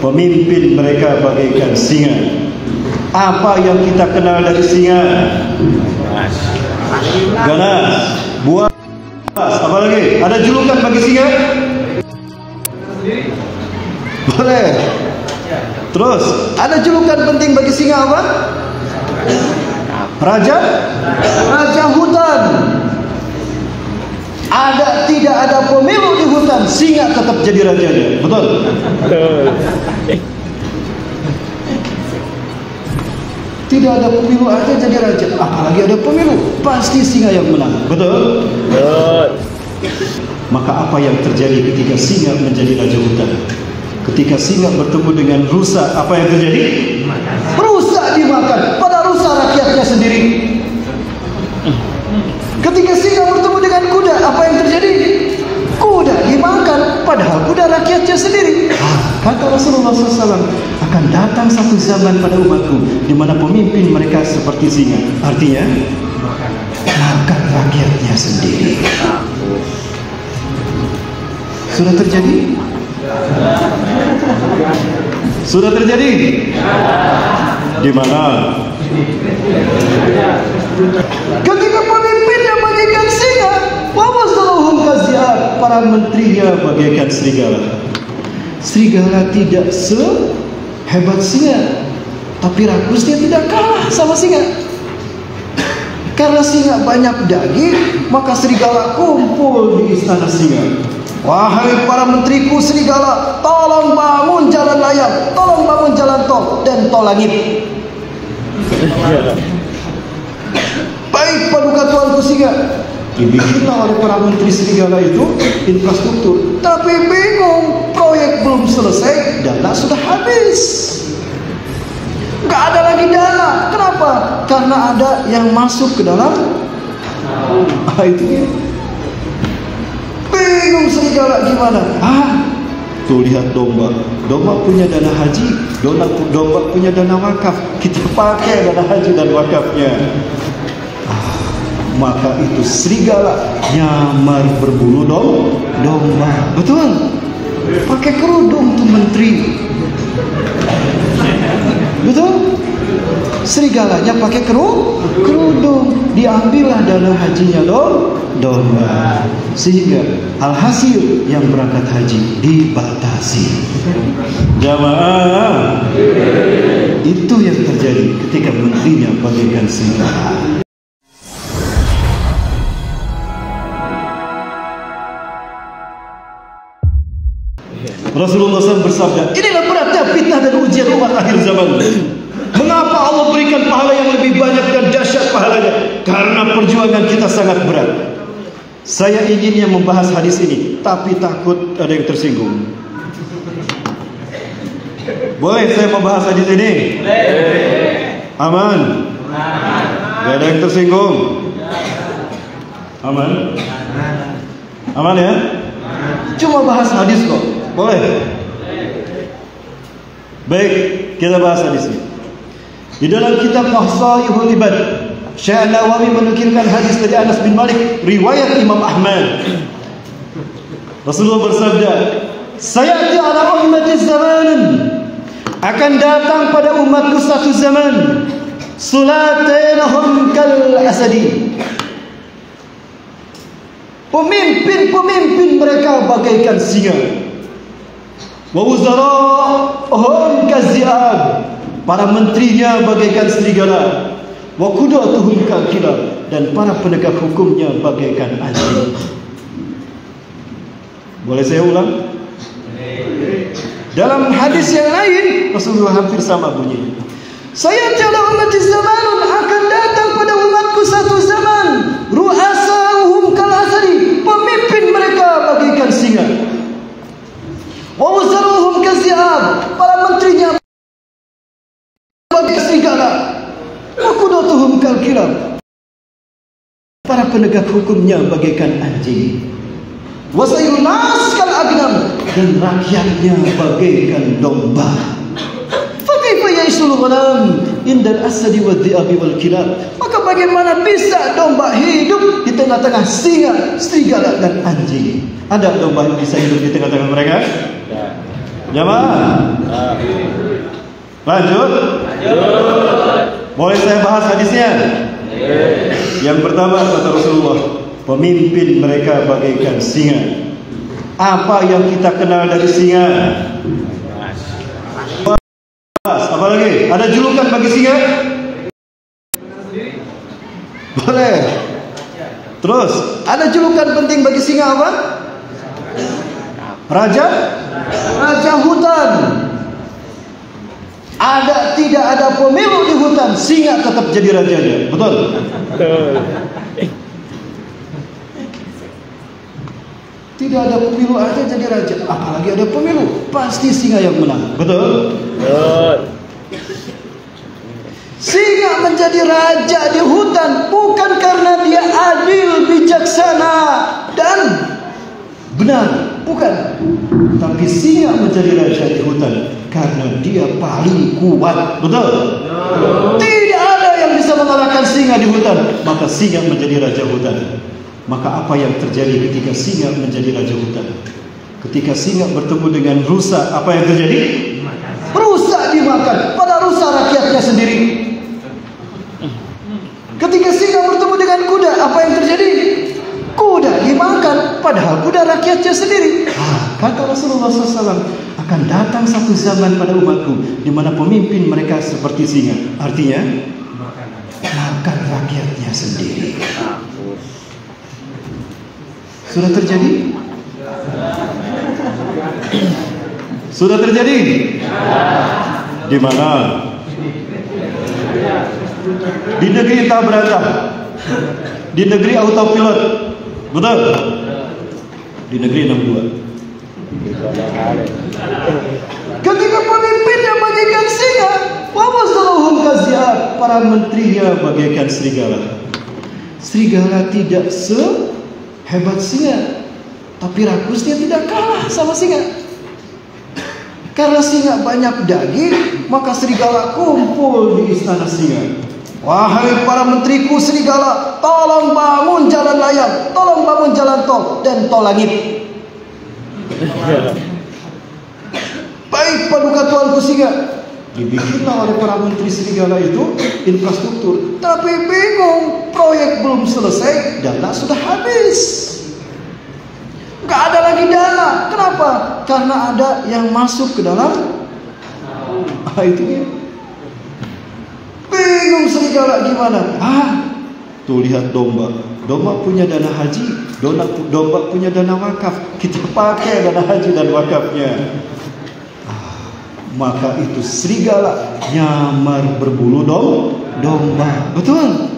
Pemimpin mereka bagaikan singa. Apa yang kita kenal dari singa? Ganas, buas, apa lagi? Ada julukan bagi singa? Boleh. Terus, ada julukan penting bagi singa apa? Raja hutan. Tidak ada pemilu di hutan, singa tetap jadi rajanya. Betul? Tidak ada pemilu aja jadi raja, apalagi ada pemilu, pasti singa yang menang. Betul? Maka apa yang terjadi ketika singa menjadi raja hutan? Ketika singa bertemu dengan rusa, apa yang terjadi? Rusa dimakan, pada rusa rakyatnya sendiri. Ketika singa bertemu dengan kuda, apa yang terjadi? Kuda dimakan, padahal kuda rakyatnya sendiri. Kata Rasulullah SAW, akan datang satu zaman pada umatku di mana pemimpin mereka seperti singa. Artinya, makan rakyatnya sendiri. Sudah terjadi? Sudah terjadi? Di mana? Ketika pemimpinnya bagaikan singa, wawasaluhum kaziat, para menterinya bagaikan serigala. Serigala tidak sehebat singa, tapi rakusnya tidak kalah sama singa. Karena singa banyak daging, maka serigala kumpul di istana singa. Wahai para menteriku serigala, tolong bangun jalan layang, tolong bangun jalan tol dan tol langit. Baik paduka tuanku singa, dibikinlah oleh para menteri serigala itu infrastruktur, tapi bingung, proyek belum selesai, dana sudah habis. Gak ada lagi dana. Kenapa? Karena ada yang masuk ke dalam. Itu dia. Bingung serigala gimana? Tuh lihat domba. Domba punya dana haji, domba punya dana wakaf. Kita pakai dana haji dan wakafnya. Maka itu serigala nyamar berburu domba. Betul? Pakai kerudung tuh menteri. Betul? Serigalanya pakai kerudung. Diambillah dana hajinya domba. Sehingga alhasil yang berangkat haji dibatasi. Jamaah, itu yang terjadi ketika menterinya bagaikan singa. Rasulullah SAW bersabda, inilah beratnya fitnah dan ujian umat akhir zaman. Mengapa Allah berikan pahala yang lebih banyak dan dahsyat pahalanya? Karena perjuangan kita sangat berat. Saya inginnya membahas hadis ini, tapi takut ada yang tersinggung. Boleh saya membahas hadis ini? Aman? Gak ada yang tersinggung? Aman? Aman ya? Cuma bahas hadis kok. Boleh? Baik, kita bahas hadis ini. Di dalam kitab Ahsaihul Ibad, Syekh Nawawi menukilkan hadis dari Anas bin Malik, riwayat Imam Ahmad. Rasulullah bersabda, "Sayati ala ummati zamanan." Akan datang pada umatku satu zaman, sulatanahum kal asadi. Pemimpin-pemimpin mereka bagaikan singa. Wa wuzara'uhum kazi'ab. Para menterinya bagaikan serigala. Wa qudatuhum kalkilab. Dan para penegak hukumnya bagaikan anjing. Boleh saya ulang? Dalam hadis yang lain Rasulullah hampir sama bunyinya. Saya jala umat zamanun, akan datang pada umatku satu zaman, ru'asauhum kal asadi. Pemimpin mereka bagaikan singa. Wa wazaruhum kazi'ab. Para menterinya bagaikan serigala. Wa qudatuhum kal kilab. Para penegak hukumnya bagaikan anjing. Wa sayyun nas kal agnam. Dan rakyatnya bagaikan domba. Fa kaifa yaisul ghanam indal asadi wad dhi'abi wal kilab. Maka bagaimana bisa domba hidup di tengah-tengah singa, serigala dan anjing? Ada domba yang bisa hidup di tengah-tengah mereka? Jamaah, Lanjut. Boleh saya bahas hadisnya? Yang pertama kata Rasulullah, pemimpin mereka bagaikan singa. Apa yang kita kenal dari singa? Apa lagi? Ada julukan bagi singa? Boleh. Terus, ada julukan penting bagi singa apa? Raja hutan. Tidak ada pemilu di hutan, singa tetap jadi rajanya. Betul? Tidak ada pemilu aja jadi raja, apalagi ada pemilu, pasti singa yang menang. Betul? Singa menjadi raja di hutan bukan karena dia adil, bijaksana dan benar, bukan. Tapi singa menjadi raja di hutan karena dia paling kuat. Betul? Tidak ada yang bisa mengalahkan singa di hutan, maka singa menjadi raja hutan. Maka apa yang terjadi ketika singa menjadi raja hutan? Ketika singa bertemu dengan rusa, apa yang terjadi? Rusa dimakan, pada rusa rakyatnya sendiri. Ketika singa bertemu dengan kuda, apa yang terjadi? Kuda dimakan, padahal kuda rakyatnya sendiri. Kata Rasulullah SAW, akan datang satu zaman pada umatku di mana pemimpin mereka seperti singa. Artinya, makan rakyatnya sendiri. Sudah terjadi? Sudah terjadi? Di mana? Di negeri entah berantah, di negeri autopilot. Betul? Di negeri 62. Ketika pemimpinnya bagaikan singa, wamazaluhum kaziat, para menterinya bagaikan serigala. Serigala tidak sehebat singa, tapi rakusnya tidak kalah sama singa. Karena singa banyak daging, maka serigala kumpul di istana singa. Wahai para menteriku serigala, tolong bangun jalan layang, tolong bangun jalan tol dan tol langit. Baik paduka tuanku singa. Dibikinlah oleh para menteri serigala itu infrastruktur, tapi bingung, proyek belum selesai, dana sudah habis. Gak ada lagi dana. Kenapa? Karena ada yang masuk ke dalam. Itu dia. Bingung serigala gimana? Tuh lihat domba. Domba punya dana haji, domba punya dana wakaf. Kita pakai dana haji dan wakafnya. Maka itu serigala nyamar berbulu domba. Betul?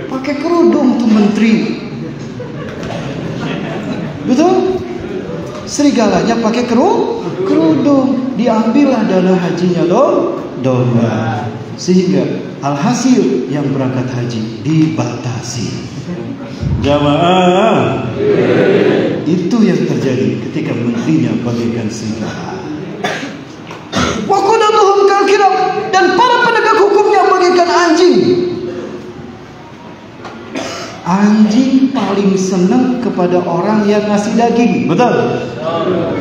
Pakai kerudung tuh menteri. Betul? Serigalanya pakai kerudung. Diambillah dana hajinya domba. Sehingga alhasil yang berangkat haji dibatasi. Jamaah, itu yang terjadi ketika menterinya bagaikan serigala. Wa qudatuhum kalkiram, dan para penegak hukumnya bagaikan anjing. Anjing paling senang kepada orang yang ngasih daging. Betul?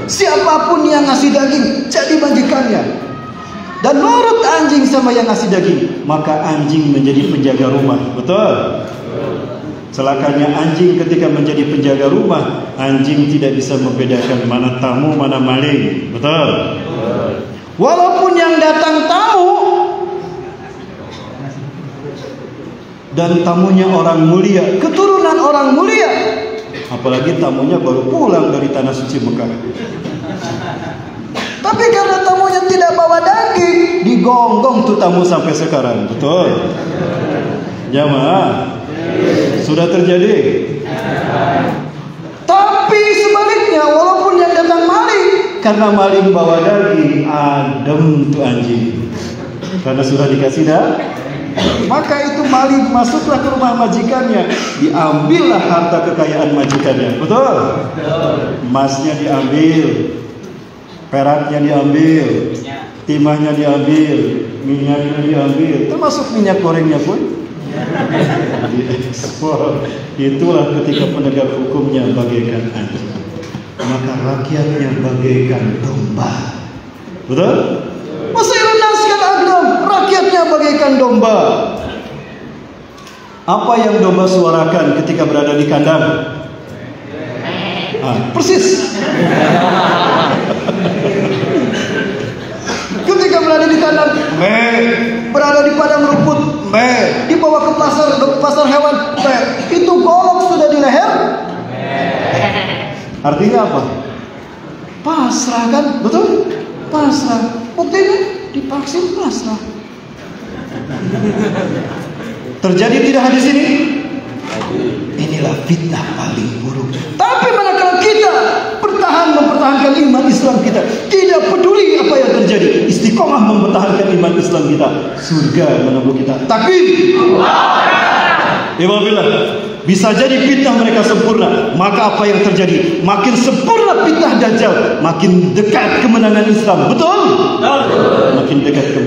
Siapapun yang ngasih daging jadi majikannya. Dan nurut anjing sama yang ngasih daging, maka anjing menjadi penjaga rumah. Betul? Celakanya anjing ketika menjadi penjaga rumah, anjing tidak bisa membedakan mana tamu, mana maling. Betul? Walaupun yang datang tamu dan tamunya orang mulia, keturunan orang mulia, apalagi tamunya baru pulang dari tanah suci Mekah. Tapi karena tamunya tidak bawa daging, digonggong tuh tamu sampai sekarang. Betul? Jamaah, sudah terjadi. Tapi sebaliknya, walaupun yang datang maling, karena maling bawa daging, adem tuh anjing. Karena sudah dikasih maka itu maling masuklah ke rumah majikannya, diambillah harta kekayaan majikannya. Betul? Emasnya diambil, peraknya diambil, timahnya diambil, minyaknya diambil, termasuk minyak gorengnya pun diekspor. Itulah ketika penegak hukumnya bagaikan anjing, maka rakyatnya bagaikan domba. Betul? Masih lunas kan rakyatnya bagaikan domba. Apa yang domba suarakan ketika berada di kandang? Persis. Ketika berada di kandang, berada di padang rumput, dibawa ke pasar hewan, itu golok sudah di leher. Artinya apa? Pasrah kan, betul? Pasrah. Buktinya divaksin pasrah. Terjadi tidak hadis ini? Inilah fitnah paling buruk. Tapi manakala kita mempertahankan iman Islam kita, tidak peduli apa yang terjadi, istiqomah mempertahankan iman Islam kita, surga menunggu kita. Takbir. Alhamdulillah. Bisa jadi fitnah mereka sempurna, maka apa yang terjadi? Makin sempurna fitnah Dajjal, makin dekat kemenangan Islam. Betul? Makin dekat kemenangan